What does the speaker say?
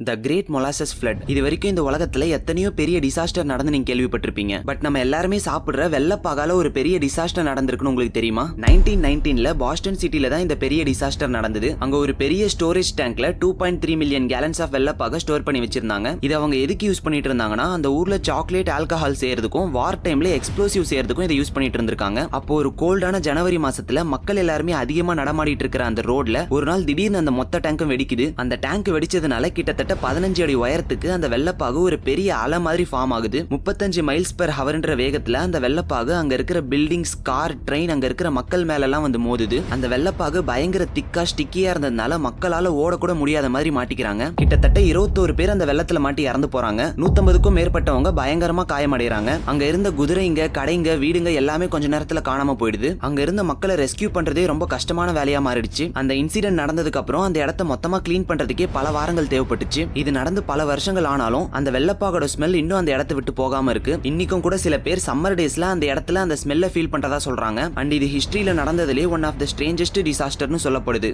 The great molasses flood. இது வரைக்கும் இந்த உலகத்துல எத்தனையோ பெரிய டிசாஸ்டர் நடந்து நீங்க கேள்விப்பட்டிருப்பீங்க. பட் நம்ம எல்லாருமே சாப்பிடுற வெள்ளப்பாகால ஒரு பெரிய டிசாஸ்டர் நடந்திருக்குன்னு உங்களுக்கு தெரியுமா? 1919ல பாஸ்டன் சிட்டில தான் இந்த பெரிய டிசாஸ்டர் நடந்தது. அங்க ஒரு பெரிய ஸ்டோரேஜ் டேங்க்ல 2.3 மில்லியன் கேலன்ஸ் ஆஃப் வெள்ளப்பாக ஸ்டோர் பண்ணி வச்சிருந்தாங்க. இது அவங்க எதுக்கு யூஸ் பண்ணிட்டு இருந்தாங்கன்னா, அந்த ஊர்ல சாக்லேட் ஆல்கஹால் செய்யறதுக்கும் வார் டைம்ல எக்ஸ்ப்ளோசிவ் செய்யறதுக்கும் இதை யூஸ் பண்ணிட்டு இருந்திருக்காங்க. அப்போ ஒரு கோல்டான ஜனவரி மாசத்துல மக்கள் எல்லாருமே அதிகமா நடமாடிட்டு இருக்கிற அந்த ரோட்ல ஒரு நாள் திடீர்னு அந்த மொத்த டேங்கும் வெடிக்குது. அந்த டேங்க் வெடிச்சதுனால கிட்டத்தட்ட 15 அடி உயரத்துக்கு அந்த வெள்ளப்பாகு ஒரு பெரிய அலை மாதிரி ஃபார்ம் ஆகுது. 35 மைல்ஸ் பெர் ஹவர்ன்ற வேகத்துல அந்த வெள்ளப்பாகு அங்க இருக்கிற பில்டிங்ஸ், கார், ட்ரெயின், அங்க இருக்கிற மக்கள் மேல எல்லாம் வந்து மோதுது. அந்த வெள்ளப்பாகு பயங்கர திக்கா ஸ்டிக்கியா இருந்ததுனால மக்களால ஓடக்கூட முடியாத மாதிரி மாட்டிக்கிறாங்க. கிட்டத்தட்ட 21 பேர் அந்த வெள்ளத்துல மாட்டி இறந்து போறாங்க. 150க்கும் மேற்பட்டவங்க பயங்கரமா காயமடைறாங்க. அங்க இருந்த குதிரைங்க, கடைங்க, வீடுங்க எல்லாமே கொஞ்ச நேரத்துல காணாம போயிடுது. அங்க இருந்த மக்களை ரெஸ்கியூ பண்றதே ரொம்ப கஷ்டமான வேலையா மாறிடுச்சு. அந்த இன்சிடென்ட் நடந்ததுக்கு அப்புறம் அந்த இடத்த மொத்தமா கிளீன் பண்றதுக்கே பல வாரங்கள் தேவைப்பட்டுச்சு. இது நடந்து பல வருஷங்கள் ஆனாலும் அந்த வெள்ளப்பாகோட ஸ்மெல் இன்னும் அந்த இடத்தை விட்டு போகாம இருக்கு. இன்னைக்கும் கூட சில பேர் சம்மர் டேஸ்ல அந்த இடத்துல அந்த ஸ்மெல்ல ஃபீல் பண்றதா சொல்றாங்க. அண்ட் இது ஹிஸ்டரியில நடந்ததுலேயே ஒன் ஆஃப் த ஸ்ட்ரேஞ்சஸ்ட் டிசாஸ்டர்னு சொல்லப்படுது.